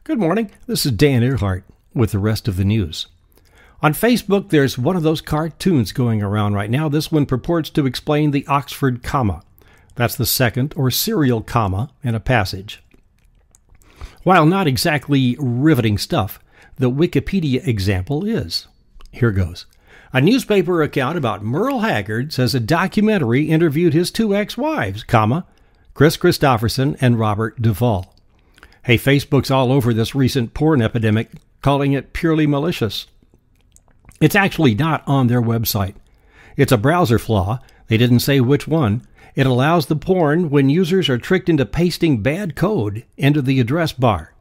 Good morning. This is Dan Earhart with the rest of the news. On Facebook, there's one of those cartoons going around right now. This one purports to explain the Oxford comma. That's the second or serial comma in a passage. While not exactly riveting stuff, the Wikipedia example is. Here goes. A newspaper account about Merle Haggard says a documentary interviewed his two ex-wives, Kris Kristofferson and Robert Duvall. Hey, Facebook's all over this recent porn epidemic, calling it purely malicious. It's actually not on their website. It's a browser flaw. They didn't say which one. It allows the porn when users are tricked into pasting bad code into the address bar.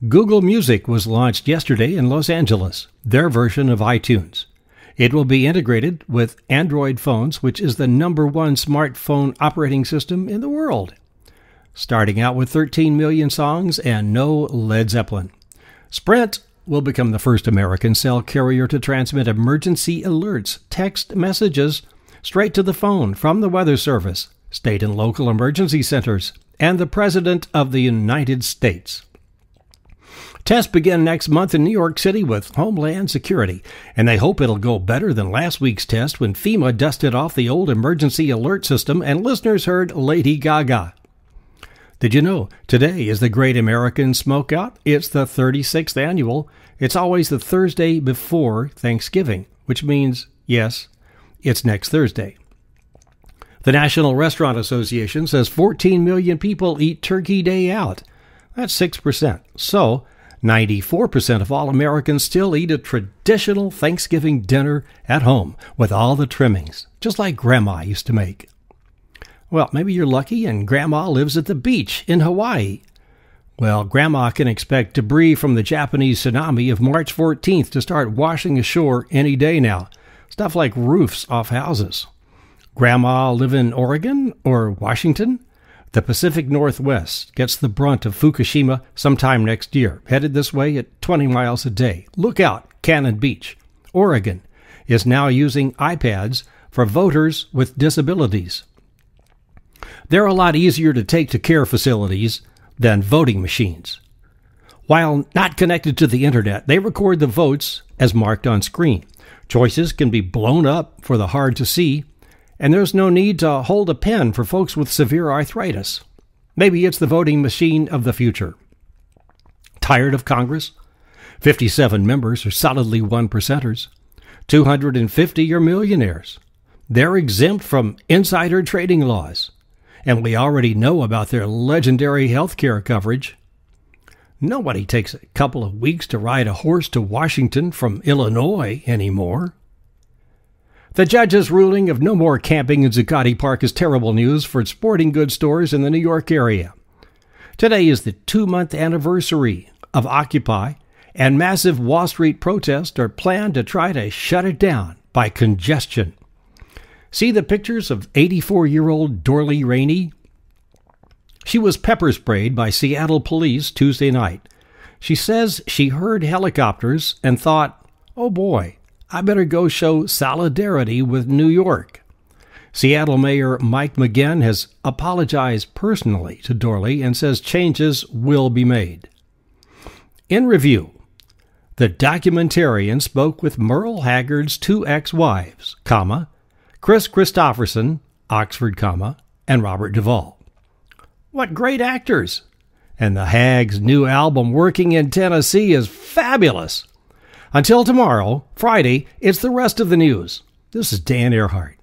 Google Music was launched yesterday in Los Angeles, their version of iTunes. It will be integrated with Android phones, which is the #1 smartphone operating system in the world. Starting out with 13 million songs and no Led Zeppelin. Sprint will become the first American cell carrier to transmit emergency alerts, text messages, straight to the phone from the Weather Service, state and local emergency centers, and the President of the United States. Tests begin next month in New York City with Homeland Security, and they hope it'll go better than last week's test when FEMA dusted off the old emergency alert system and listeners heard Lady Gaga. Did you know today is the Great American Smokeout? It's the 36th annual. It's always the Thursday before Thanksgiving, which means, yes, it's next Thursday. The National Restaurant Association says 14 million people eat Turkey Day out. That's 6%. So, 94% of all Americans still eat a traditional Thanksgiving dinner at home with all the trimmings, just like Grandma used to make. Well, maybe you're lucky and Grandma lives at the beach in Hawaii. Well, Grandma can expect debris from the Japanese tsunami of March 14th to start washing ashore any day now. Stuff like roofs off houses. Grandma live in Oregon or Washington? The Pacific Northwest gets the brunt of Fukushima sometime next year, headed this way at 20 miles a day. Look out, Cannon Beach. Oregon is now using iPads for voters with disabilities. They're a lot easier to take to care facilities than voting machines. While not connected to the internet, they record the votes as marked on screen. Choices can be blown up for the hard to see, and there's no need to hold a pen for folks with severe arthritis. Maybe it's the voting machine of the future. Tired of Congress? 57 members are solidly 1%ers. 250 are millionaires. They're exempt from insider trading laws. And we already know about their legendary health care coverage. Nobody takes a couple of weeks to ride a horse to Washington from Illinois anymore. The judge's ruling of no more camping in Zuccotti Park is terrible news for sporting goods stores in the New York area. Today is the 2-month anniversary of Occupy, and massive Wall Street protests are planned to try to shut it down by congestion. See the pictures of 84-year-old Dorley Rainey? She was pepper sprayed by Seattle police Tuesday night. She says she heard helicopters and thought, oh boy, I better go show solidarity with New York. Seattle Mayor Mike McGinn has apologized personally to Dorley and says changes will be made. In review, the documentarian spoke with Merle Haggard's two ex-wives, Kris Kristofferson, Oxford, and Robert Duvall. What great actors! And the Hags' new album, Working in Tennessee, is fabulous. Until tomorrow, Friday, it's the rest of the news. This is Dan Earhart.